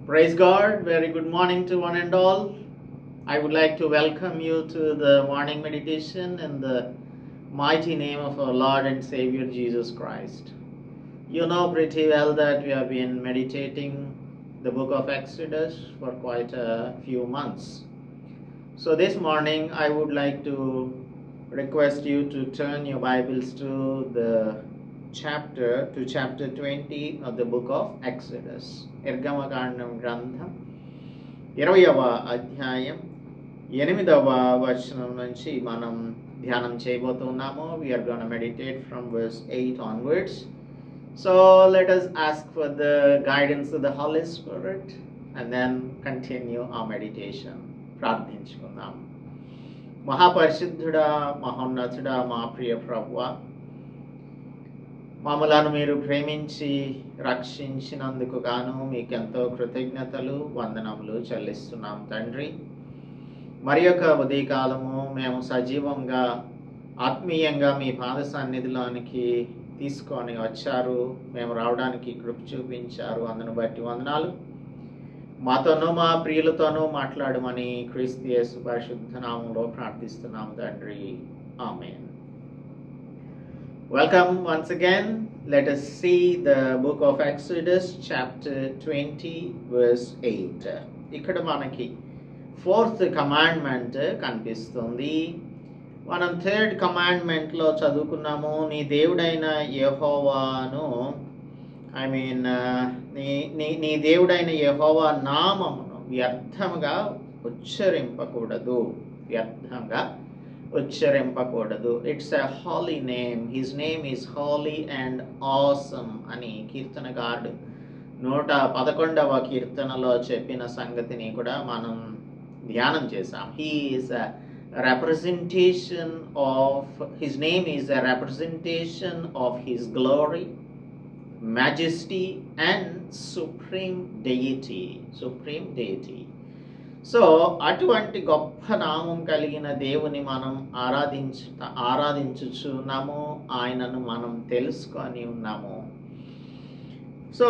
Praise God. Very good morning to one and all. I would like to welcome you to the morning meditation in the mighty name of our Lord and Savior Jesus Christ. You know pretty well that we have been meditating the book of Exodus for quite a few months. So this morning I would like to request you to turn your Bibles to chapter 20 of the book of Exodus. నిర్గమకాండం గ్రంథం 20వ అధ్యాయం 8వ వచనం నుంచి మనం ధ్యానం చేయబోతున్నాము. We are going to meditate from verse 8 onwards. So let us ask for the guidance of the Holy Spirit and then continue our meditation. ప్రార్థించుకుందాం. మహాపరిశుద్ధుడా, మహోన్నతుడా, మా ప్రియ ప్రభువా, మమ్మలను మీరు ప్రేమించి రక్షించినందుకు గాను మీకెంతో కృతజ్ఞతలు, వందనములు చెల్లిస్తున్నాం తండ్రి. మరి యొక్క ఉదయకాలము మేము సజీవంగా ఆత్మీయంగా మీ పాద సన్నిధిలోనికి తీసుకొని వచ్చారు. మేము రావడానికి కృప చూపించారు. అందును బట్టి వందనాలు. మాతోనూ మా ప్రియులతోనూ మాట్లాడమని క్రీస్తు యేసు పరిశుద్ధ నామములో ప్రార్థిస్తున్నాము తండ్రి. ఆమేన్. Welcome once again. Let us see the book of Exodus chapter 20 verse 8. ఇక్కడ మనకి ఫోర్త్ కమాండ్మెంట్ కనిపిస్తుంది. మనం థర్డ్ కమాండ్మెంట్ లో చదువుకున్నాము, నీ దేవుడైన యెహోవాను నీ దేవుడైన యెహోవా నామమును వ్యర్థముగా ఉచ్చరింపకూడదు. It's a holy name. His name is holy and awesome అని కీర్తనకారుడు 111వ కీర్తనలో చెప్పిన సంగతిని కూడా మనం ధ్యానం చేశాం. His name is a representation of his glory, majesty and supreme deity. So అటువంటి గొప్ప నామం కలిగిన దేవుని మనం ఆరాధించుచున్నాము. ఆయనను మనం తెలుసుకొని ఉన్నాము. సో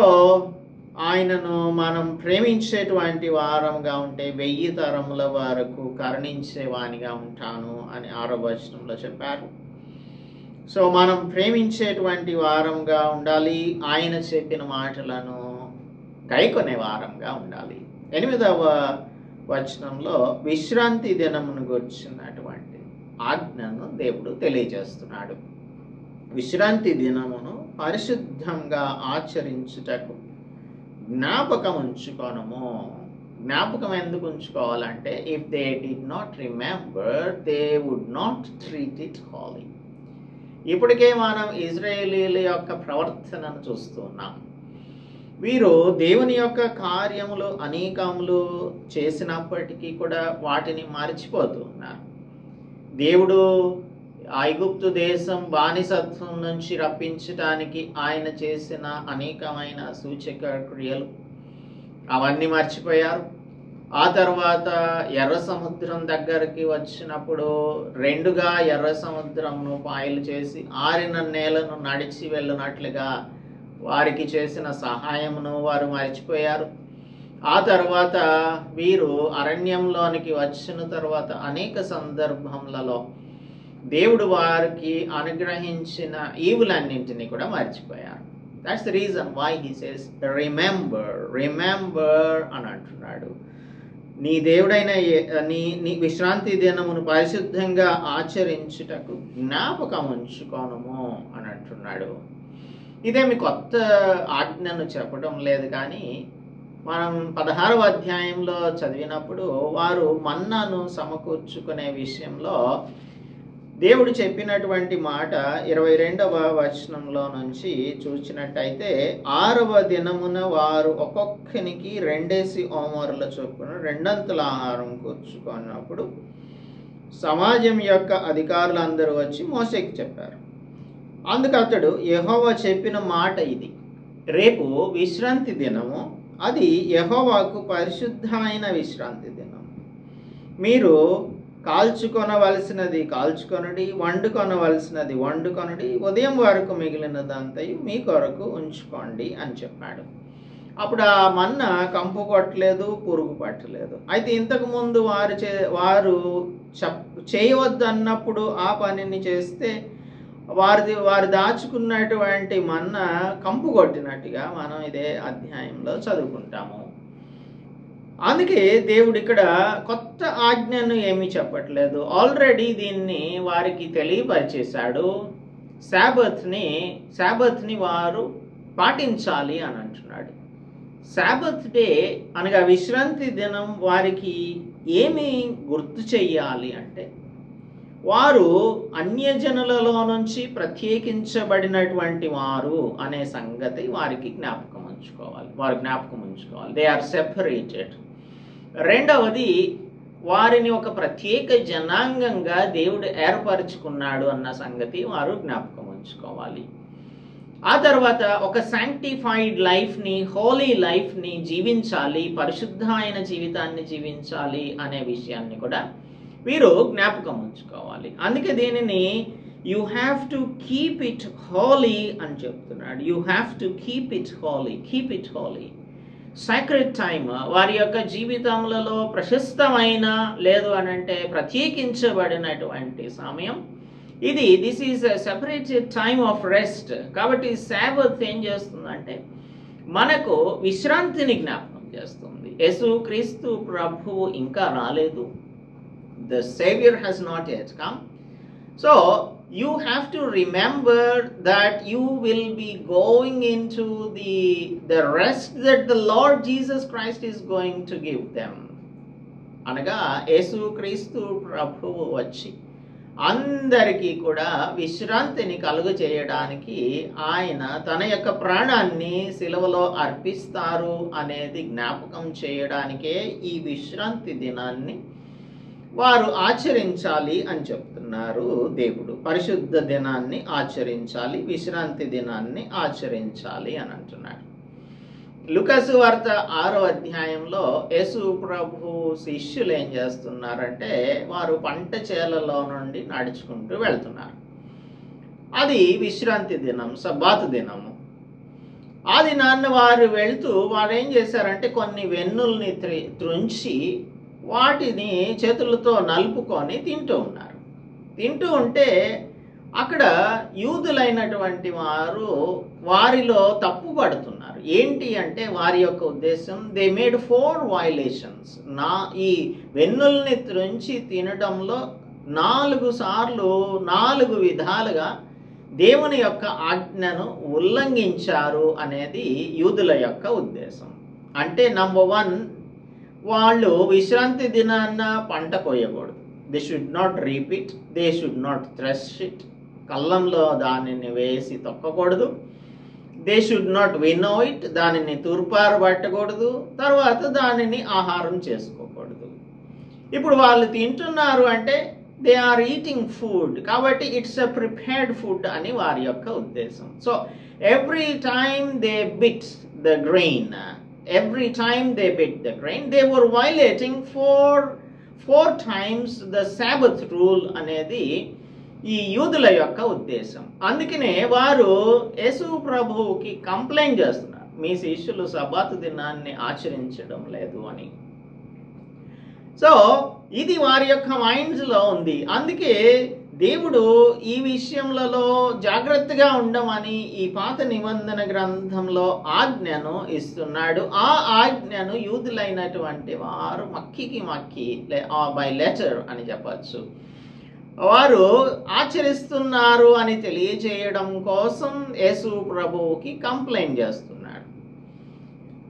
ఆయనను మనం ప్రేమించేటువంటి వారంగా ఉంటే 1000 తరముల వరకు కరుణించేవానిగా ఉంటాను అని 6వ వచనంలో చెప్పారు. సో మనం ప్రేమించేటువంటి వారంగా ఉండాలి. ఆయన చెప్పిన మాటలను గైకొనే వారంగా ఉండాలి. 8వ వచనంలో విశ్రాంతి దినమును గుర్చినటువంటి ఆజ్ఞను దేవుడు తెలియజేస్తున్నాడు. విశ్రాంతి దినమును పరిశుద్ధంగా ఆచరించుటకు జ్ఞాపకం ఉంచుకోనము. జ్ఞాపకం ఎందుకు ఉంచుకోవాలంటే if they did not remember they would not treat it holy. ఇప్పటికే మనం ఇజ్రాయేలీల యొక్క ప్రవర్తనను చూస్తున్నాం. వీరు దేవుని యొక్క కార్యములు అనేకములు చేసినప్పటికీ కూడా వాటిని మర్చిపోతున్నారు. దేవుడు ఐగుప్తు దేశం బానిసత్వం నుంచి రప్పించడానికి ఆయన చేసిన అనేకమైన సూచక క్రియలు అవన్నీ మర్చిపోయారు. ఆ తర్వాత ఎర్ర సముద్రం దగ్గరికి వచ్చినప్పుడు 2గా ఎర్ర సముద్రంను పాయలు చేసి ఆరిన నేలను నడిచి వెళ్ళినట్లుగా వారికి చేసిన సహాయమును వారు మర్చిపోయారు. ఆ తర్వాత వీరు అరణ్యంలోనికి వచ్చిన తర్వాత అనేక సందర్భములలో దేవుడు వారికి అనుగ్రహించిన ఈవులన్నింటినీ కూడా మర్చిపోయారు. That's the reason why he says remember అని అంటున్నాడు. నీ దేవుడైన నీ విశ్రాంతి దినమును పరిశుద్ధంగా ఆచరించుటకు జ్ఞాపకం ఉంచుకోనము అని అంటున్నాడు. ఇదేమి కొత్త ఆజ్ఞను చెప్పడం లేదు, కానీ మనం 16వ అధ్యాయంలో చదివినప్పుడు వారు మన్నాను సమకూర్చుకునే విషయంలో దేవుడు చెప్పినటువంటి మాట 22వ వచనంలో నుంచి చూసినట్టయితే 6వ దినమున వారు ఒక్కొక్కనికి 2 ఓమరుల చొప్పున 2 ఆహారం కూర్చుకున్నప్పుడు సమాజం యొక్క అధికారులందరూ వచ్చి మోషేకి చెప్పారు. అందుకు అతడు యెహోవా చెప్పిన మాట ఇది, రేపు విశ్రాంతి దినము, అది యెహోవాకు పరిశుద్ధమైన విశ్రాంతి దినం. మీరు కాల్చుకొనవలసినది కాల్చుకొనుడి, వండుకొనవలసినది వండుకొనుడి, ఉదయం వరకు మిగిలినదంతయు మీ కొరకు ఉంచుకోండి అని చెప్పాడు. అప్పుడు ఆ మన్న కంపు కొట్టలేదు, పురుగు పట్టలేదు. అయితే ఇంతకుముందు వారు చేయవద్దు అన్నప్పుడు ఆ పనిని చేస్తే వారు దాచుకున్నటువంటి మన్న కంపు కొట్టినట్టుగా మనం ఇదే అధ్యాయంలో చదువుకుంటాము. అందుకే దేవుడు ఇక్కడ కొత్త ఆజ్ఞను ఏమీ చెప్పట్లేదు. ఆల్రెడీ దీన్ని వారికి తెలియపరిచేశాడు. శాబత్ని వారు పాటించాలి అని అంటున్నాడు. శాబత్ డే అనగా విశ్రాంతి దినం వారికి ఏమి గుర్తు చెయ్యాలి అంటే, వారు అన్యజనులలో నుంచి ప్రత్యేకించబడినటువంటి వారు అనే సంగతి వారికి జ్ఞాపకం ఉంచుకోవాలి. They are separated. రెండవది, వారిని ఒక ప్రత్యేక జనాంగంగా దేవుడు ఏర్పరచుకున్నాడు అన్న సంగతి వారు జ్ఞాపకం ఉంచుకోవాలి. ఆ తర్వాత ఒక శాంక్టిఫైడ్ లైఫ్ని, హోలీ లైఫ్ని జీవించాలి, పరిశుద్ధ అయిన జీవితాన్ని జీవించాలి అనే విషయాన్ని కూడా వీరు జ్ఞాపకం ఉంచుకోవాలి. అందుకే దీనిని you have to keep it Holi అని చెప్తున్నాడు. You have to keep it Holi. Sacred time, వారి యొక్క జీవితములలో ప్రశస్తమైన, లేదు అని అంటే ప్రత్యేకించబడినటువంటి సమయం ఇది. This is a separated time of rest. కాబట్టి సాబత్ ఏం చేస్తుందంటే మనకు విశ్రాంతిని జ్ఞాపకం చేస్తుంది. యేసు క్రీస్తు ప్రభువు ఇంకా రాలేదు. The Savior has not yet come. So you have to remember that you will be going into the rest that the Lord Jesus Christ is going to give them. అనగా యేసు క్రీస్తు ప్రభువు వచ్చి అందరికీ కూడా విశ్రాంతిని కలుగు చేయడానికి ఆయన తన యొక్క ప్రాణాన్ని సిలువలో అర్పిస్తారు అనేది జ్ఞాపకం చేయడానికే ఈ విశ్రాంతి దినాన్ని వారు ఆచరించాలి అని చెప్తున్నారు దేవుడు. పరిశుద్ధ దినాన్ని ఆచరించాలి, విశ్రాంతి దినాన్ని ఆచరించాలి అని అంటున్నాడు. లూకాసు వార్త 6వ అధ్యాయంలో యేసు ప్రభు శిష్యులు ఏం చేస్తున్నారంటే, వారు పంట చేలలో నుండి నడుచుకుంటూ వెళ్తున్నారు. అది విశ్రాంతి దినం, సబ్బాతు దినము. ఆ దినాన్ని వారు వెళ్తూ వారు ఏం చేశారంటే కొన్ని వెన్నుల్ని త్రుంచి వాటిని చేతులతో నలుపుకొని తింటూ ఉన్నారు. తింటూ ఉంటే అక్కడ యూదులైనటువంటి వారిలో తప్పు పడుతున్నారు. ఏంటి అంటే వారి యొక్క ఉద్దేశం, దే మేడ్ 4 వయలేషన్స్. ఈ వెన్నుల్ని త్రుంచి తినడంలో 4 సార్లు 4 విధాలుగా దేవుని యొక్క ఆజ్ఞను ఉల్లంఘించారు అనేది యూదుల యొక్క ఉద్దేశం. అంటే నంబర్ 1, వాళ్ళు విశ్రాంతి దినాన్న పంట కోయకూడదు. They should not reap it, they should not thresh it. కళ్ళంలో దానిని వేసి తొక్కకూడదు. They should not winnow it, దానిని తూర్పారు పట్టకూడదు. తర్వాత దానిని ఆహారం చేసుకోకూడదు. ఇప్పుడు వాళ్ళు తింటున్నారు అంటే దే ఆర్ ఈటింగ్ ఫుడ్, కాబట్టి ఇట్స్ ఎ ప్రిపేర్డ్ ఫుడ్ అని వారి యొక్క ఉద్దేశం. So every time they bit the grain, every time they bit the grain, they were violating four times the Sabbath rule అనేది ఈ యూదుల యొక్క ఉద్దేశం. అందుకనే వారు యేసు ప్రభువుకి కంప్లైంట్ చేస్తున్నారు, మీ శిష్యులు సబ్బాతు దినాన్ని ఆచరించడం లేదు అని. సో ఇది వారి యొక్క మైండ్స్లో ఉంది. అందుకే దేవుడు ఈ విషయంలో జాగ్రత్తగా ఉండమని ఈ పాత నిబంధన గ్రంథంలో ఆజ్ఞను ఇస్తున్నాడు. ఆ ఆజ్ఞను యూదులైనటువంటి వారు మక్కి బై లెటర్ అని చెప్పచ్చు, వారు ఆచరిస్తున్నారు అని తెలియజేయడం కోసం యేసు ప్రభువుకి కంప్లైంట్ చేస్తున్నాడు.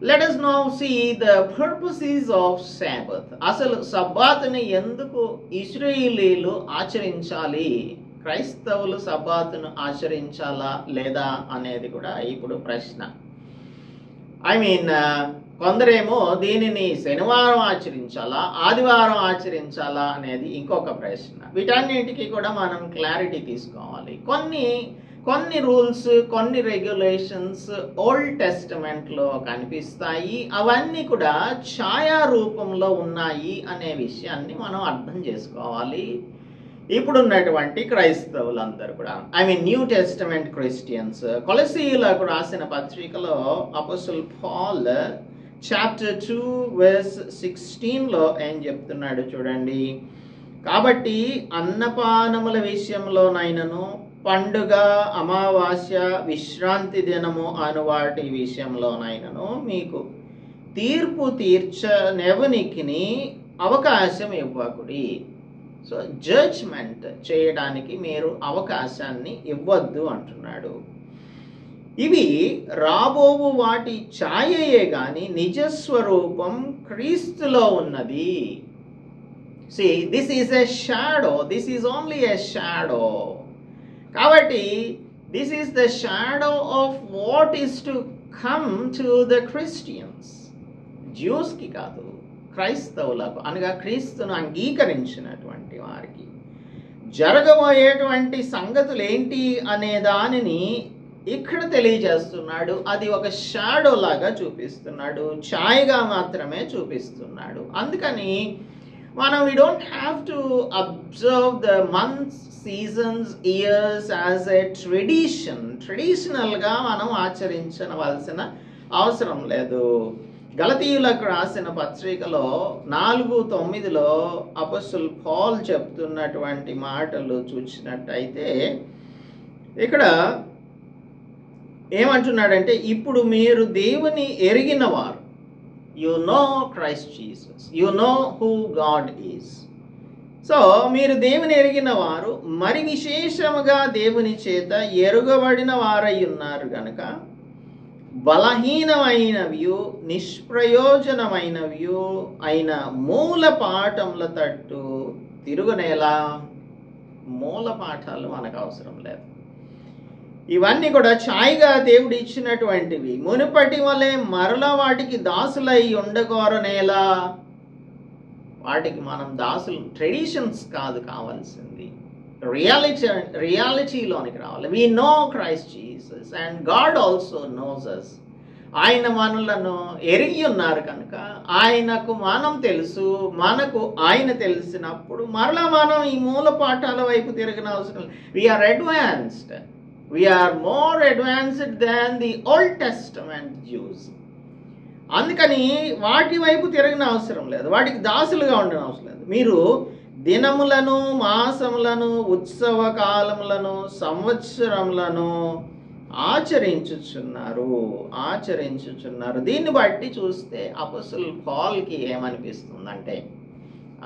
Let us now see the purposes of Sabbath. అసలు సబ్బాతుని ఎందుకు ఇశ్రాయేలీయులు ఆచరించాలి, క్రైస్తవులు సబ్బాతును ఆచరించాలా లేదా అనేది కూడా ఇప్పుడు ప్రశ్న. కొందరేమో దీనిని శనివారం ఆచరించాలా, ఆదివారం ఆచరించాలా అనేది ఇంకొక ప్రశ్న. వీటన్నింటికి కూడా మనం క్లారిటీ తీసుకోవాలి. కొన్ని రూల్స్, కొన్ని రెగ్యులేషన్స్ ఓల్డ్ టెస్టమెంట్లో కనిపిస్తాయి. అవన్నీ కూడా ఛాయా రూపంలో ఉన్నాయి అనే విషయాన్ని మనం అర్థం చేసుకోవాలి. ఇప్పుడున్నటువంటి క్రైస్తవులందరూ కూడా, I mean New Testament Christians, కొలసీయులకు రాసిన పత్రికలో అపోస్టల్ పాల్ చాప్టర్ 2 verse 16లో ఏం చెప్తున్నాడు చూడండి. కాబట్టి అన్నపానముల విషయంలోనైనను, పండుగ, అమావాస్య, విశ్రాంతి దినము అను వాటి విషయంలోనైనను మీకు తీర్పు తీర్చనెవనికిని అవకాశం ఇవ్వకుడి. సో జడ్జ్మెంట్ చేయడానికి మీరు అవకాశాన్ని ఇవ్వద్దు అంటున్నాడు. ఇవి రాబోవు వాటి ఛాయయే గాని నిజస్వరూపం క్రీస్తులో ఉన్నది. See, this is a shadow. This is only a shadow. కాబట్టి this is the shadow of what is to come to the Christians. జ్యూస్కి కాదు, క్రైస్తవులకు అనగా క్రీస్తును అంగీకరించినటువంటి వారికి జరగబోయేటువంటి సంగతులు ఏంటి అనే దానిని ఇక్కడ తెలియజేస్తున్నాడు. అది ఒక షాడో లాగా చూపిస్తున్నాడు, ఛాయగా మాత్రమే చూపిస్తున్నాడు. అందుకని మనం we don't have to observe the months, seasons, years as a ట్రెడిషనల్గా మనం ఆచరించవలసిన అవసరం లేదు. గలతీయులకు రాసిన పత్రికలో 4:9లో అపోస్టల్ పాల్ చెప్తున్నటువంటి మాటలు చూసినట్టయితే ఇక్కడ ఏమంటున్నాడంటే, ఇప్పుడు మీరు దేవుని ఎరిగిన వారు, you know Christ Jesus, you know who God is. So మీరు దేవుని ఎరిగిన వారు, మరి విశేషముగా దేవుని చేత ఎరుగబడిన వారై ఉన్నారు గనక బలహీనమైనవియు నిష్ప్రయోజనమైనవియు అయిన మూల పాఠముల తట్టు తిరుగునేలా. మూల పాఠాలు మనకు అవసరం లేదు. ఇవన్నీ కూడా ఛాయగా దేవుడు ఇచ్చినటువంటివి. మునుపటి వలె మరలా వాటికి దాసులై ఉండగోరనేలా. వాటికి మనం దాసులు, ట్రెడిషన్స్ కాదు కావాల్సింది, రియాలిటీలోనికి రావాలి. We know Christ Jesus and God also knows us. ఆయన మనలను ఎరిగి ఉన్నారు కనుక ఆయనకు మనం తెలుసు, మనకు ఆయన తెలిసినప్పుడు మరలా మనం ఈ మూల పాఠాల వైపు తిరగన అవసరం లేదు. We are advanced. We are more advanced than the Old Testament Jews. అందుకని వాటి వైపు తిరగని అవసరం లేదు, వాటికి దాసులుగా ఉండని అవసరం లేదు. మీరు దినములను, మాసములను, ఉత్సవ కాలములను, సంవత్సరములను ఆచరించుచున్నారు. దీన్ని బట్టి చూస్తే అపోస్తలుడు పాల్కి ఏమనిపిస్తుందంటే,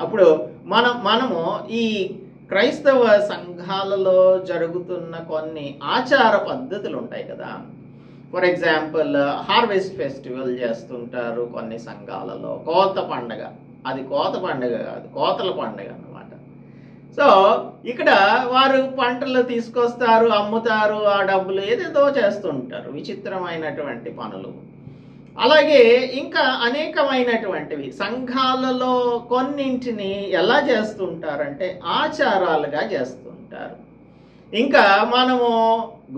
అప్పుడు మనము ఈ క్రైస్తవ సంఘాలలో జరుగుతున్న కొన్ని ఆచార పద్ధతులు ఉంటాయి కదా. ఫర్ ఎగ్జాంపుల్ హార్వెస్ట్ ఫెస్టివల్ చేస్తుంటారు కొన్ని సంఘాలలో. కోత పండగ, అది కోత పండగ కాదు, కోతల పండగ అన్నమాట. సో ఇక్కడ వారు పంటలు తీసుకొస్తారు, అమ్ముతారు, ఆ డబ్బులు ఏదేదో చేస్తుంటారు, విచిత్రమైనటువంటి పనులు. అలాగే ఇంకా అనేకమైనటువంటివి సంఘాలలో కొన్నింటిని ఎలా చేస్తుంటారంటే ఆచారాలుగా చేస్తుంటారు. ఇంకా మనము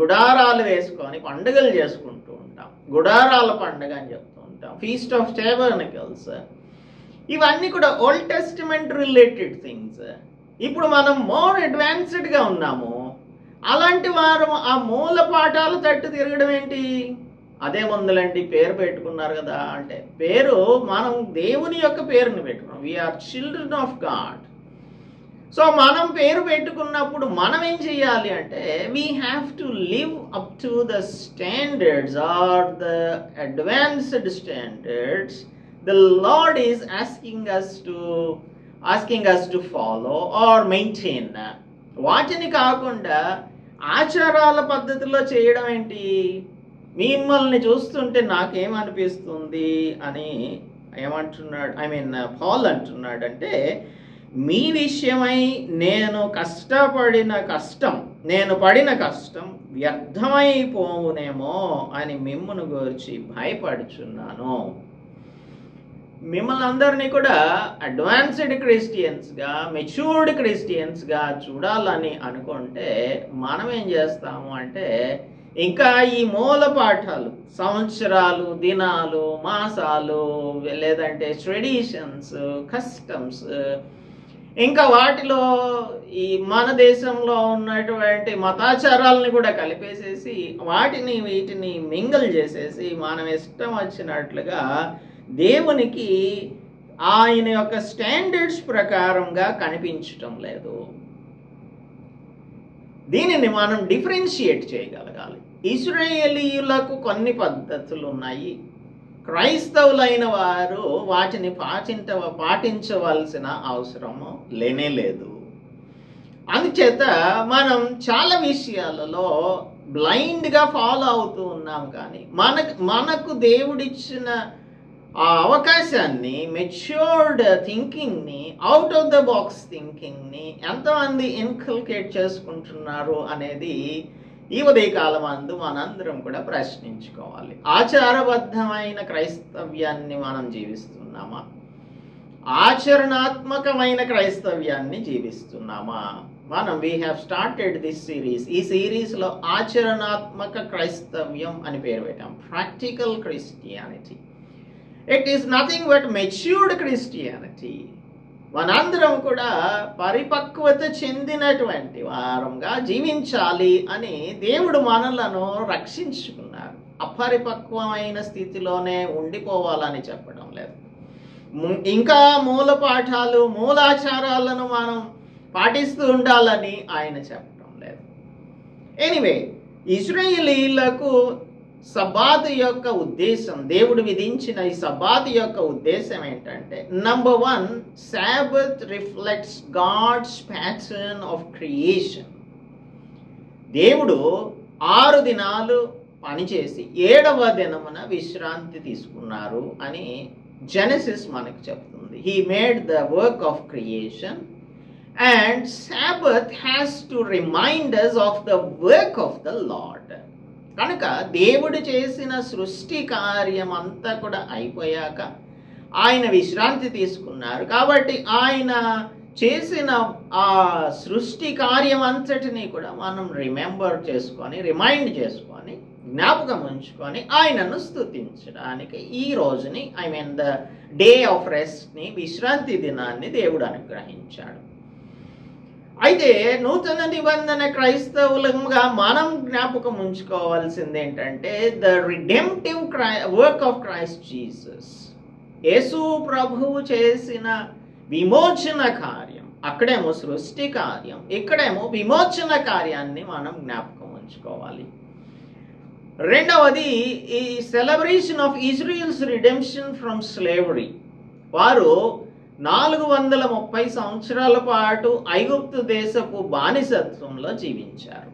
గుడారాలు వేసుకొని పండుగలు చేసుకుంటూ ఉంటాం, గుడారాల పండుగ అని చెప్తూ ఉంటాం, ఫీస్ట్ ఆఫ్ టేబర్నకల్స్. ఇవన్నీ కూడా ఓల్డ్ టెస్టిమెంట్ రిలేటెడ్ థింగ్స్. ఇప్పుడు మనం మోర్ అడ్వాన్స్డ్గా ఉన్నాము. అలాంటి వారు ఆ మూల పాఠాల తట్టు తిరగడం ఏంటి? అదే ముందులండి పేరు పెట్టుకున్నారు కదా అంటే, పేరు మనం దేవుని యొక్క పేరుని పెట్టుకున్నాం. We are children of God. So మనం పేరు పెట్టుకున్నప్పుడు మనం ఏం చేయాలి అంటే, we have to live up to the standards or the advanced standards the Lord is asking us to follow or maintain. వాటిని కాకుండా ఆచారాల పద్ధతిలో చేయడం ఏంటి? మిమ్మల్ని చూస్తుంటే నాకేమనిపిస్తుంది అని ఏమంటున్నాడు, పాల్ అంటున్నాడంటే, మీ విషయమై నేను పడిన కష్టం వ్యర్థమైపోవునేమో అని మిమ్మును గురించి భయపడుచున్నాను. మిమ్మల్ని అందరినీ కూడా అడ్వాన్స్డ్ క్రిస్టియన్స్గా, మెచ్యూర్డ్ క్రిస్టియన్స్గా చూడాలని అనుకుంటే మనం ఏం చేస్తాము అంటే, ఇంకా ఈ మూల పాఠాలు, సంవత్సరాలు, దినాలు, మాసాలు, లేదంటే ట్రెడిషన్స్, కస్టమ్స్, ఇంకా వాటిలో ఈ మన దేశంలో ఉన్నటువంటి మతాచారాలని కూడా కలిపేసేసి వీటిని మింగల్ చేసేసి మనం ఇష్టం వచ్చినట్లుగా దేవునికి ఆయన యొక్క స్టాండర్డ్స్ ప్రకారంగా కనిపించటం లేదు. దీనిని మనం డిఫరెన్షియేట్ చేయగలగాలి. ఇశ్రాయేలీయులకు కొన్ని పద్ధతులు ఉన్నాయి, క్రైస్తవులైన వారు వాటిని పాటించవలసిన అవసరము లేనే లేదు. అందుచేత మనం చాలా విషయాలలో బ్లైండ్గా ఫాలో అవుతూ ఉన్నాం. కానీ మనకు దేవుడిచ్చిన ఆ అవకాశాన్ని, మెచ్యూర్డ్ థింకింగ్ని, అవుట్ ఆఫ్ ద బాక్స్ థింకింగ్ని ఎంతమంది ఇన్కల్కేట్ చేసుకుంటున్నారు అనేది ఈ ఉదయకాలం అందు మనందరం కూడా ప్రశ్నించుకోవాలి. ఆచారబద్ధమైన క్రైస్తవ్యాన్ని మనం జీవిస్తున్నామా? ఆచరణాత్మకమైన క్రైస్తవ్యాన్ని జీవిస్తున్నామా? We have started this series. ఈ సిరీస్లో ఆచరణాత్మక క్రైస్తవ్యం అని పేరు పెట్టాం, practical Christianity. It is nothing but matured Christianity. మనందరం కూడా పరిపక్వత చెందినటువంటి వారంగా జీవించాలి అని దేవుడు మనలను రక్షించుకున్నారు. అపరిపక్వమైన స్థితిలోనే ఉండిపోవాలని చెప్పడం లేదు. ఇంకా మూల పాఠాలు, మూలాచారాలను మనం పాటిస్తూ ఉండాలని ఆయన చెప్పడం లేదు. ఎనీవే, ఇశ్రాయేలీయులకు సబ్బాతు యొక్క ఉద్దేశం, దేవుడు విధించిన ఈ సబ్బాతు యొక్క ఉద్దేశం ఏంటంటే, number 1, Sabbath reflects God's pattern of creation. దేవుడు 6 దినాలు పనిచేసి 7వ దినమున విశ్రాంతి తీసుకున్నారు అని జెనసిస్ మనకు చెప్తుంది. He made the work of creation and Sabbath has to remind us of the work of the Lord. కనుక దేవుడు చేసిన సృష్టి కార్యం అంతా కూడా అయిపోయాక ఆయన విశ్రాంతి తీసుకున్నారు. కాబట్టి ఆయన చేసిన ఆ సృష్టి కార్యం అంతటినీ కూడా మనం రిమైండ్ చేసుకొని జ్ఞాపకం ఉంచుకొని ఆయనను స్తుతించడానికి ఈ రోజుని, ద డే ఆఫ్ రెస్ట్ని, విశ్రాంతి దినాన్ని దేవుడు అనుగ్రహించాడు. అయితే నూతన నిబంధన క్రైస్తవులుగా మనం జ్ఞాపకం ఉంచుకోవాల్సింది ఏంటంటే, the redemptive work of Christ Jesus. యేసు ప్రభువు చేసిన విమోచన కార్యం, అక్కడేమో సృష్టి కార్యం, ఇక్కడేమో విమోచన కార్యాన్ని మనం జ్ఞాపకం ఉంచుకోవాలి. రెండవది, ఈ celebration of Israel's redemption from slavery. వారు 430 సంవత్సరాల పాటు ఐగుప్తు దేశపు బానిసత్వంలో జీవించారు.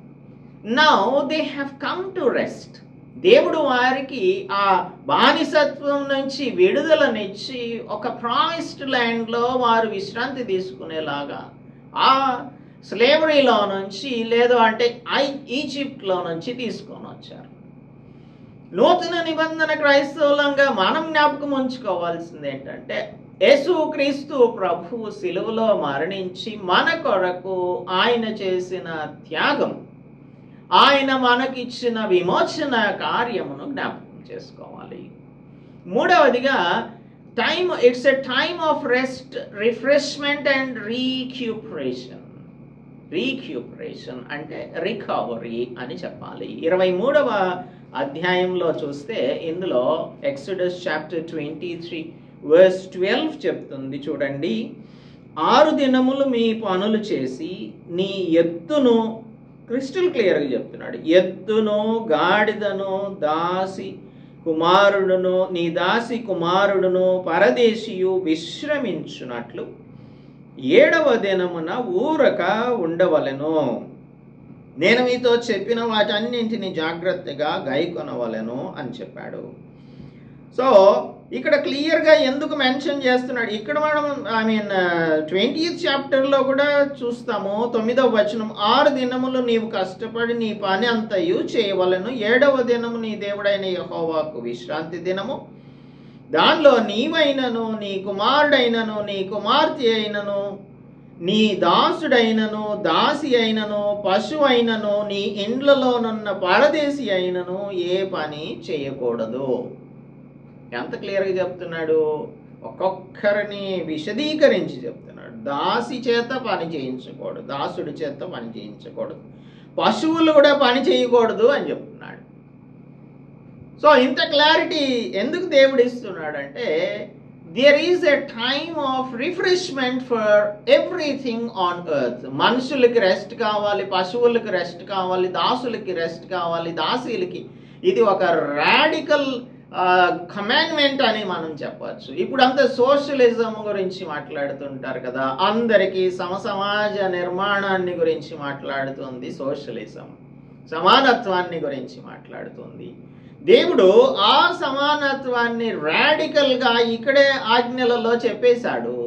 Now they have come to rest. దేవుడు వారికి ఆ బానిసత్వం నుంచి విడుదలనిచ్చి ఒక ప్రామిస్డ్ ల్యాండ్లో వారు విశ్రాంతి తీసుకునేలాగా, ఆ స్లేవరీలో నుంచి, లేదు అంటే ఈజిప్ట్లో నుంచి తీసుకొని వచ్చారు. నూతన నిబంధన క్రైస్తవులంగా మనం జ్ఞాపకం ఉంచుకోవాల్సింది ఏంటంటే, యేసుక్రీస్తు ప్రభువు సిలువలో మరణించి మన కొరకు ఆయన చేసిన త్యాగం, ఆయన మనకిచ్చిన విమోచన కార్యమును జ్ఞాపకం చేసుకోవాలి. మూడవదిగా, it's a time of rest, refreshment and recuperation. అంటే రికవరీ అని చెప్పాలి. 23వ అధ్యాయంలో చూస్తే ఇందులో ఎక్సోడస్ చాప్టర్ 23 verse 12 చెప్తుంది చూడండి. 6 దినములు మీ పనులు చేసి నీ ఎత్తును, క్రిస్టల్ క్లియర్గా చెప్తున్నాడు, ఎత్తును, గాడిదను, నీ దాసి కుమారుడును పరదేశియు విశ్రమించున్నట్లు 7వ దినమున ఊరక ఉండవలెను. నేను మీతో చెప్పిన వాటన్నింటిని జాగ్రత్తగా గైకొనవలెను అని చెప్పాడు. సో ఇక్కడ క్లియర్గా ఎందుకు మెన్షన్ చేస్తున్నాడు? ఇక్కడ మనం 20th చాప్టర్లో కూడా చూస్తాము, 9వ వచనం, 6 దినములు నీవు కష్టపడి నీ పని అంతయు చేయవలను, 7వ దినము నీ దేవుడైన యెహోవాకు విశ్రాంతి దినము. దానిలో నీవైనను, నీ కుమారుడైనను, నీ కుమార్తె అయినను, నీ దాసుడైనను, దాసి అయినను, పశువు అయినను, నీ ఇండ్లలోనున్న పరదేశి అయినను ఏ పని చేయకూడదు. ఎంత క్లియర్గా చెప్తున్నాడు? ఒక్కొక్కరిని విశదీకరించి చెప్తున్నాడు. దాసి చేత పని చేయించకూడదు, దాసుడి చేత పని చేయించకూడదు, పశువులు కూడా పని చేయకూడదు అని చెప్తున్నాడు. సో ఇంత క్లారిటీ ఎందుకు దేవుడు ఇస్తున్నాడంటే, there is a time of refreshment for everything on earth. మనుషులకి రెస్ట్ కావాలి, పశువులకి రెస్ట్ కావాలి, దాసులకి రెస్ట్ కావాలి, దాసీలకి. ఇది ఒక రాడికల్ కమాండ్మెంట్ అని మనం చెప్పచ్చు. ఇప్పుడు అంతా సోషలిజం గురించి మాట్లాడుతుంటారు కదా, అందరికీ సమాజ నిర్మాణాన్ని గురించి మాట్లాడుతుంది సోషలిజం, సమానత్వాన్ని గురించి మాట్లాడుతుంది. దేవుడు ఆ సమానత్వాన్ని రాడికల్గా ఇక్కడే ఆజ్ఞలలో చెప్పేశాడు.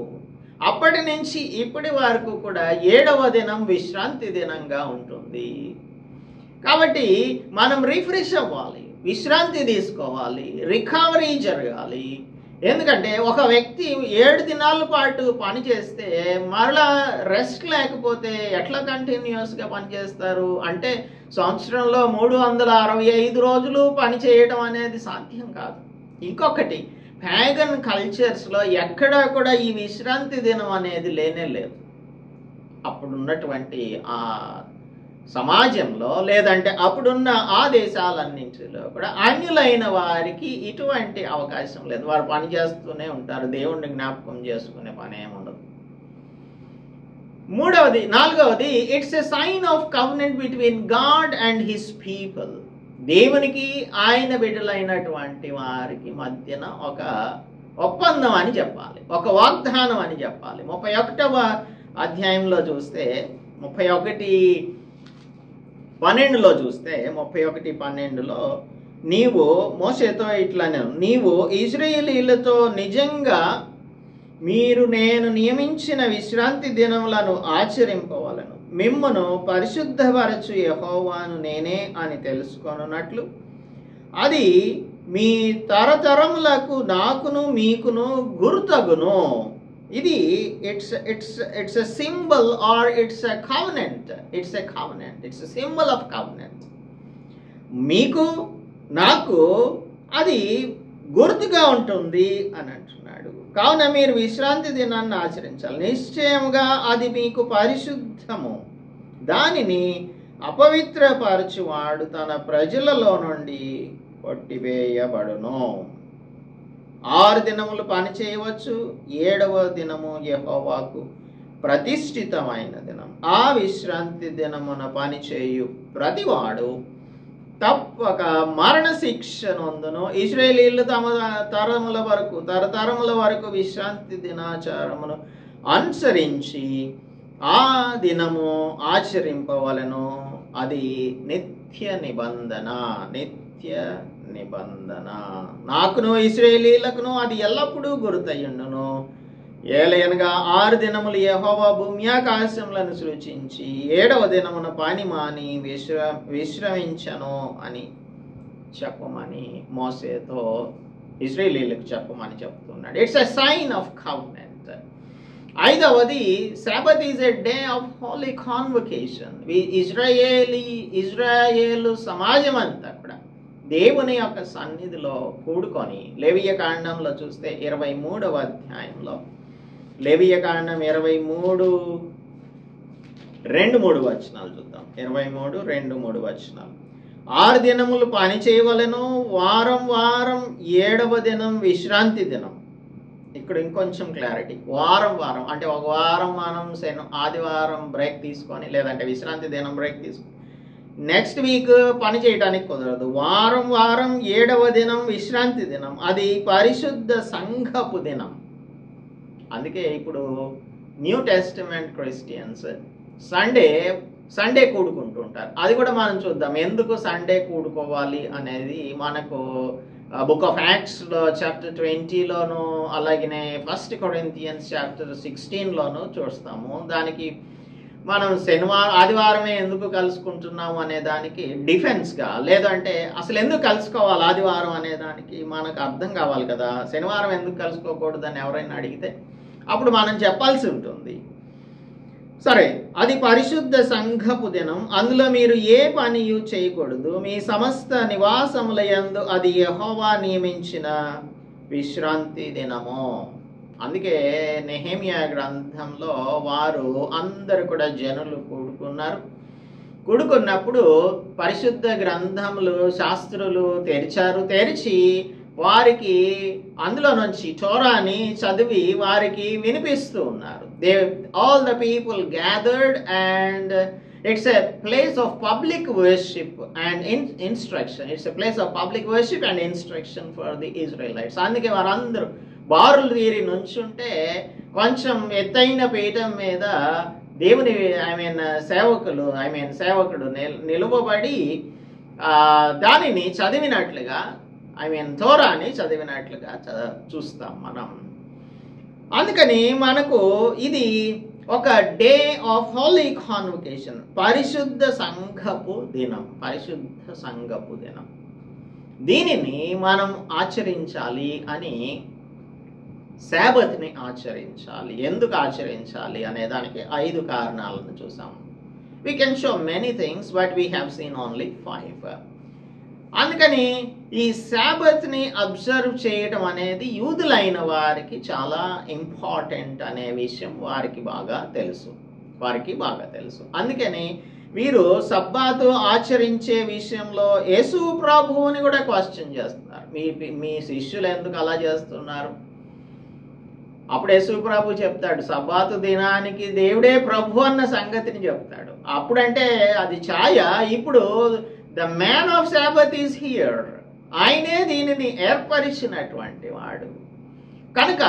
అప్పటి నుంచి ఇప్పటి వరకు కూడా 7వ దినం విశ్రాంతి దినంగా ఉంటుంది. కాబట్టి మనం రిఫ్రెష్ అవ్వాలి, విశ్రాంతి తీసుకోవాలి, రికవరీ జరగాలి. ఎందుకంటే ఒక వ్యక్తి 7 దినాల పాటు పని చేస్తే మరలా రెస్ట్ లేకపోతే ఎట్లా కంటిన్యూస్గా పనిచేస్తారు? అంటే సంవత్సరంలో 365 రోజులు పని చేయడం అనేది సాధ్యం కాదు. ఇంకొకటి, ప్యాగన్ కల్చర్స్లో ఎక్కడా కూడా ఈ విశ్రాంతి దినం అనేది లేనే లేదు. అప్పుడున్నటువంటి ఆ సమాజంలో, లేదంటే అప్పుడున్న ఆ దేశాలన్నింటిలో కూడా అన్యులైన వారికి ఇటువంటి అవకాశం లేదు. వారు పని చేస్తూనే ఉంటారు, దేవుణ్ణి జ్ఞాపకం చేసుకునే పని ఏముండదు. 4వది, it's a sign of covenant between God and his people. దేవునికి ఆయన బిడ్డలైనటువంటి వారికి మధ్యన ఒక ఒప్పందం అని చెప్పాలి, ఒక వాగ్దానం అని చెప్పాలి. 31వ అధ్యాయంలో చూస్తే 31:12లో చూస్తే 31:12లో నీవు మోషేతో ఇట్లనే, నీవు ఇశ్రాయేలీయులతో నిజంగా మీరు నేను నియమించిన విశ్రాంతి దినములను ఆచరింపవలను, మిమ్మును పరిశుద్ధపరచు యెహోవాను నేనే అని తెలుసుకొనున్నట్లు అది మీ తరతరములకు నాకును మీకును గుర్తగును. ఇది it's a symbol or it's a covenant, it's a symbol of covenant. మీకు నాకు అది గుర్తుగా ఉంటుంది అని అంటున్నాడు. కావున మీరు విశ్రాంతి దినాన్ని ఆచరించాలి, నిశ్చయముగా అది మీకు పరిశుద్ధము. దానిని అపవిత్రపరచువాడు తన ప్రజలలో నుండి కొట్టివేయబడును. 6 దినములు పని చేయవచ్చు, 7వ దినము యెహోవాకు ప్రతిష్ఠితమైన దినం. ఆ విశ్రాంతి దినమున పని చేయు ప్రతివాడు తప్పక మరణ శిక్ష నొందును. ఇశ్రాయేలీయులు తమ తరతరముల వరకు విశ్రాంతి దినాచారమును అనుసరించి ఆ దినము ఆచరింపవలను. అది నిత్య నిబంధన, నిత్య నిబంధన. నాకును ఇశ్రాయేలీయులకును అది ఎల్లప్పుడూ గుర్తయ్యుండును. ఏలయనగా 6 దినములు యెహోవా భూమి ఆకాశములను సృజించి 7వ దినమున పని మాని విశ్రమించను అని చెప్పమని మోసేతో ఇశ్రాయేలీయులకు చెప్పమని చెప్తున్నాడు. It's a sign of covenant. 5వది, Sabbath is a day of holy convocation. ఇజ్రాయేలు సమాజం అంతా కూడా దేవుని యొక్క సన్నిధిలో కూడుకొని, లేవియ కాండంలో చూస్తే 23వ అధ్యాయంలో, లేవియ కాండం 23:2-3 వచనాలు చూద్దాం. 23:2-3 వచనాలు. 6 దినములు పని చేయవలెను, వారం 7వ దినం విశ్రాంతి దినం. ఇక్కడ ఇంకొంచెం క్లారిటీ. వారం అంటే ఒక వారం మనం ఆదివారం బ్రేక్ తీసుకొని, లేదంటే విశ్రాంతి దినం బ్రేక్ తీసుకొని నెక్స్ట్ వీక్ పని చేయడానికి కుదరదు. వారం 7వ దినం విశ్రాంతి దినం. అది పరిశుద్ధ సంఘపు దినం. అందుకే ఇప్పుడు న్యూ టెస్టిమెంట్ క్రిస్టియన్స్ సండే కూడుకుంటుంటారు. అది కూడా మనం చూద్దాం, ఎందుకు సండే కూడుకోవాలి అనేది మనకు బుక్ ఆఫ్ యాక్ట్స్లో చాప్టర్ 20లోను, అలాగనే 1 కొరింథియన్స్ చాప్టర్ 16లోను చూస్తాము. దానికి మనం ఆదివారమే ఎందుకు కలుసుకుంటున్నాము అనే దానికి డిఫెన్స్గా, లేదంటే అసలు ఎందుకు కలుసుకోవాలి ఆదివారం అనే దానికి మనకు అర్థం కావాలి కదా. శనివారం ఎందుకు కలుసుకోకూడదని ఎవరైనా అడిగితే అప్పుడు మనం చెప్పాల్సి ఉంటుంది. సరే, అది పరిశుద్ధ సంఘపు దినం. అందులో మీరు ఏ పనియు చేయకూడదు. మీ సమస్త నివాసముల యందు అది యెహోవా నియమించిన విశ్రాంతి దినము. అందుకే నెహెమియా గ్రంథంలో వారు అందరూ కూడా జనులు కూడుకున్నప్పుడు పరిశుద్ధ గ్రంథములు శాస్త్రులు తెరిచి వారికి అందులో నుంచి తోరాని చదివి వారికి వినిపిస్తూ ఉన్నారు. All the people gathered, and it's a place of public worship and instruction. It's a place of public worship and instruction for the Israelites. అందుకే వారందరూ బారులు తీరి నుంచుంటే కొంచెం ఎత్తైన పీఠం మీద దేవుని సేవకుడు నిలువబడి దానిని చదివినట్లుగా తోరాని చదివినట్లుగా చూస్తాం మనం. అందుకని మనకు ఇది ఒక డే ఆఫ్ హోలీ కాన్వకేషన్, పరిశుద్ధ సంఘపు దినం. దీనిని మనం ఆచరించాలి అని, సాబత్ని ఆచరించాలి. ఎందుకు ఆచరించాలి అనే దానికి 5 కారణాలను చూసాము. We can show many things, but we have seen only 5. అందుకని ఈ సాబత్ని అబ్జర్వ్ చేయడం అనేది యూదులైన వారికి చాలా ఇంపార్టెంట్ అనే విషయం వారికి బాగా తెలుసు. అందుకని వీరు సబ్బాతు ఆచరించే విషయంలో యేసు ప్రభువుని కూడా క్వశ్చన్ చేస్తున్నారు. మీ శిష్యులు ఎందుకు అలా చేస్తున్నారు? అప్పుడు యేసు ప్రభు చెప్తాడు, సబ్బాతు దినానికి దేవుడే ప్రభు అన్న సంగతిని చెప్తాడు. అప్పుడంటే అది ఛాయ. ఇప్పుడు the man of Sabbath is here. ఆయనే దీనిని ఏర్పరిచినటువంటి వాడు కనుక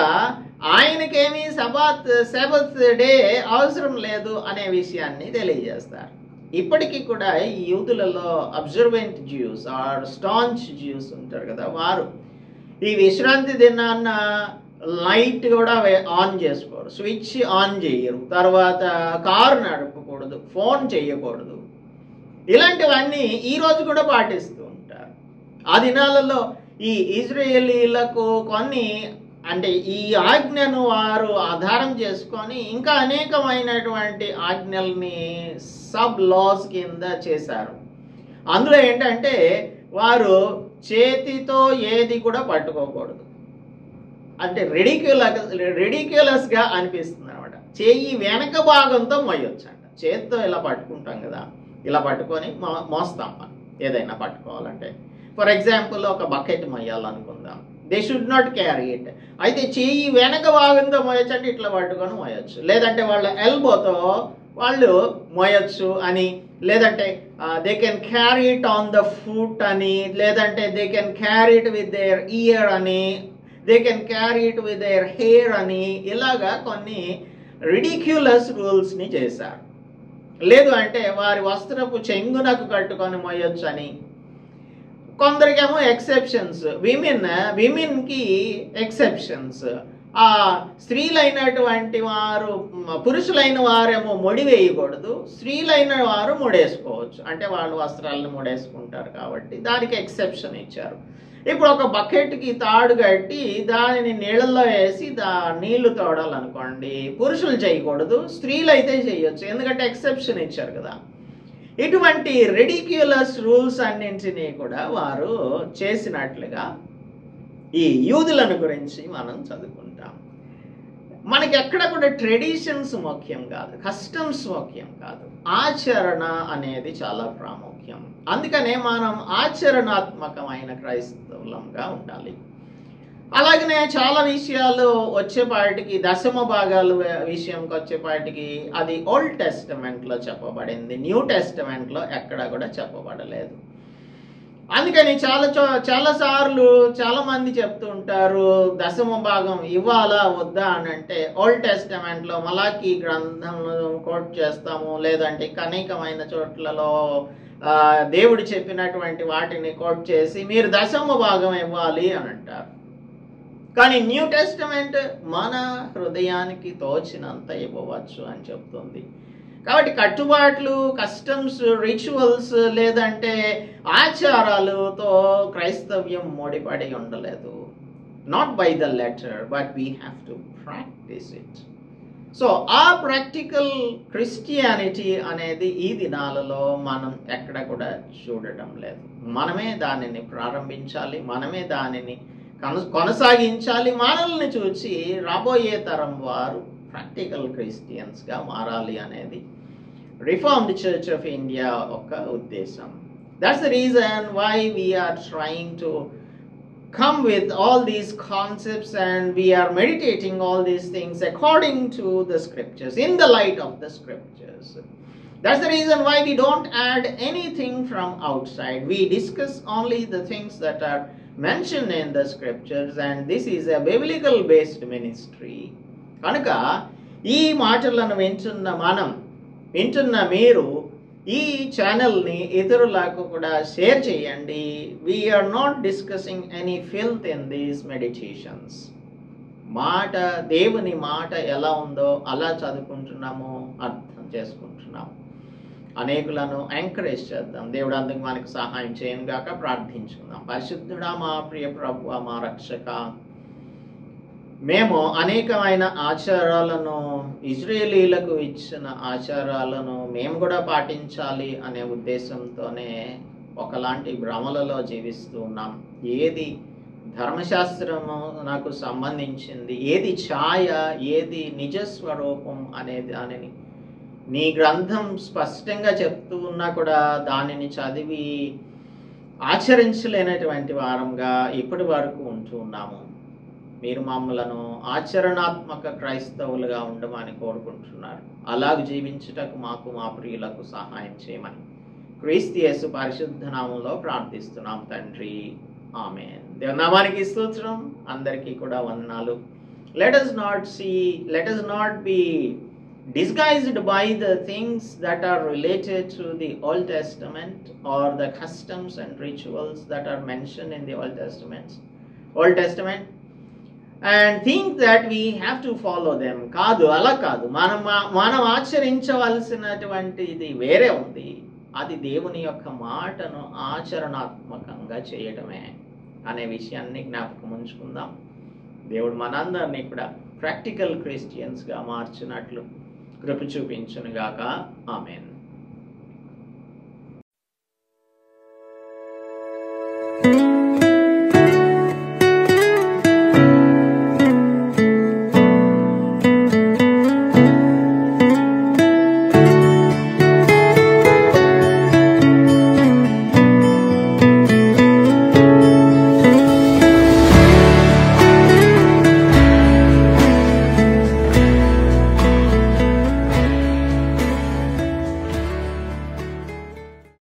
ఆయనకేమీ సాబత్ డే అవసరం లేదు అనే విషయాన్ని తెలియజేస్తారు. ఇప్పటికీ కూడా ఈ యూదులలో observant Jews are staunch Jews ఉంటారు కదా, వారు ఈ విశ్రాంతి దినాన్న లైట్ కూడా ఆన్ చేసుకోరు, స్విచ్ ఆన్ చేయరు, తర్వాత కారు నడపకూడదు, ఫోన్ చేయకూడదు. ఇలాంటివన్నీ ఈరోజు కూడా పాటిస్తూ ఉంటారు. ఆ దినాలలో ఈ ఇజ్రాయేలీలకు కొన్ని ఈ ఆజ్ఞను వారు ఆధారం చేసుకొని ఇంకా అనేకమైనటువంటి ఆజ్ఞల్ని సబ్ లాస్ కింద చేశారు. అందులో ఏంటంటే వారు చేతితో ఏది కూడా పట్టుకోకూడదు. రెడిక్యులస్గా అనిపిస్తుంది అనమాట. చెయ్యి వెనక భాగంతో మోయొచ్చు అంట. చేతితో ఇలా పట్టుకుంటాం కదా, ఇలా పట్టుకొని మోస్తాం మనం ఏదైనా పట్టుకోవాలంటే. ఫర్ ఎగ్జాంపుల్ ఒక బకెట్ మోయాలనుకుందాం, they should not carry it. అయితే చెయ్యి వెనక భాగంతో మోయొచ్చు అంటే ఇట్లా పట్టుకొని మోయొచ్చు, లేదంటే వాళ్ళ ఎల్బోతో వాళ్ళు మోయొచ్చు అని, లేదంటే they can carry it on the foot అని, లేదంటే they can carry it with their ear అని, they can carry it with their hair అని, ఇలాగా కొన్ని రిడిక్యులస్ రూల్స్ని చేశారు. లేదు అంటే వారి వస్త్రపు చెంగునకు కట్టుకొని మోయొచ్చు అని. కొందరికేమో ఎక్సెప్షన్స్, విమెన్కి ఎక్సెప్షన్స్. స్త్రీలైనటువంటి వారు, పురుషులైన వారేమో ముడి వేయకూడదు, స్త్రీలైన వారు ముడేసుకోవచ్చు. అంటే వాళ్ళు వస్త్రాలను ముడేసుకుంటారు కాబట్టి దానికి ఎక్సెప్షన్ ఇచ్చారు. ఇప్పుడు ఒక బకెట్కి తాడు కట్టి దానిని నీళ్ళల్లో వేసి నీళ్లు తోడాలనుకోండి, పురుషులు చేయకూడదు, స్త్రీలు అయితే చేయొచ్చు, ఎందుకంటే ఎక్సెప్షన్ ఇచ్చారు కదా. ఇటువంటి రెడిక్యులస్ రూల్స్ అన్నింటినీ కూడా వారు చేసినట్లుగా ఈ యూదులను గురించి మనం చదువుకుంటాం. మనకి ఎక్కడ కూడా ట్రెడిషన్స్ ముఖ్యం కాదు, కస్టమ్స్ ముఖ్యం కాదు, ఆచరణ అనేది చాలా ప్రాముఖ్యం. అందుకనే మనం ఆచరణాత్మకమైన క్రైస్తవులంగా ఉండాలి. అలాగనే చాలా విషయాలు వచ్చేపాటికి, దశమ భాగాలు విషయంకి వచ్చేపాటికి అది ఓల్డ్ టెస్టమెంట్లో చెప్పబడింది, న్యూ టెస్టమెంట్లో ఎక్కడ కూడా చెప్పబడలేదు. అందుకని చాలాసార్లు చాలామంది చెప్తూ ఉంటారు దశమ భాగం ఇవ్వాలా వద్దా అని. అంటే ఓల్డ్ టెస్టమెంట్లో మలాకీ గ్రంథంలో కోట్ చేస్తాము, లేదంటే అనేకమైన చోట్లలో దేవుడు చెప్పినటువంటి వాటిని కోట్ చేసి మీరు దశమ భాగం ఇవ్వాలి అని అంటారు. కానీ న్యూ టెస్టమెంట్ మన హృదయానికి తోచినంత ఇవ్వవచ్చు అని చెప్తుంది. కాబట్టి కట్టుబాట్లు, కస్టమ్స్, రిచువల్స్ లేదంటే ఆచారాలతో క్రైస్తవ్యం ముడిపడి ఉండలేదు. Not by the letter, but we have to practice it. So ఆ ప్రాక్టికల్ క్రిస్టియానిటీ అనేది ఈ దినాలలో మనం ఎక్కడ కూడా చూడటం లేదు. మనమే దానిని ప్రారంభించాలి, మనమే దానిని కొనసాగించాలి. మనల్ని చూసి రాబోయే తరం వారు ప్రాక్టికల్ క్రిస్టియన్స్గా మారాలి అనేది రిఫార్మ్డ్ చర్చ్ ఆఫ్ ఇండియా ఒక ఉద్దేశం. That's the reason why we are trying to come with all these concepts, and we are meditating all these things according to the scriptures, in the light of the scriptures. That's the reason why we don't add anything from outside. We discuss only the things that are mentioned in the scriptures, and this is a biblical based ministry. కనుక ఈ మాటలను వింటున్న మీరు ఈ ఛానల్ని ఇతరులకు కూడా share చేయండి. We are not discussing any filth in these meditations. దేవుని మాట ఎలా ఉందో అలా చదువుకుంటున్నాము, అర్థం చేసుకుంటున్నాము. అనేకులను ఎంకరేజ్ చేద్దాం. దేవుడు అందుకు మనకు సహాయం చేయను గాక. ప్రార్థించుకుందాం. పరిశుద్ధుడా, మా ప్రియ ప్రభువా, మా రక్షక, మేము అనేకమైన ఆచారాలను, ఇజ్రాయేలీలకు ఇచ్చిన ఆచారాలను మేము కూడా పాటించాలి అనే ఉద్దేశంతోనే ఒకలాంటి భ్రమలలో జీవిస్తూ ఉన్నాం. ఏది ధర్మశాస్త్రము నాకు సంబంధించింది, ఏది ఛాయ, ఏది నిజస్వరూపం అనేది దానిని నీ గ్రంథం స్పష్టంగా చెప్తూ ఉన్నా కూడా దానిని చదివి ఆచరించలేనటువంటి వారంగా ఇప్పటి వరకు ఉంటూ ఉన్నాము. మీరు మమ్మలను ఆచరణాత్మక క్రైస్తవులుగా ఉండమని కోరుకుంటున్నారు. అలాగ జీవించుటకు మాకు, మా ప్రియులకు సహాయం చేయమని క్రీస్తు యేసు పరిశుద్ధ నామములో ప్రార్థిస్తున్నాం తండ్రి. ఆమేన్. దేవుని నామానికి స్తోత్రం. అందరికీ కూడా వందనాలు. Let us not be disguised by the things that are related to the Old Testament or the customs and rituals that are mentioned in the Old Testament and think that we have to follow them. కాదు, అలా కాదు. మనం ఆచరించవలసినటువంటిది వేరే ఉంది. అది దేవుని యొక్క మాటను ఆచరణాత్మకంగా చేయటమే అనే విషయాన్ని జ్ఞాపకం ఉంచుకుందాం. దేవుడు మనందరినీ కూడా ప్రాక్టికల్ క్రిస్టియన్స్గా మార్చినట్లు కృప చూపించును గాక. ఆమేన్.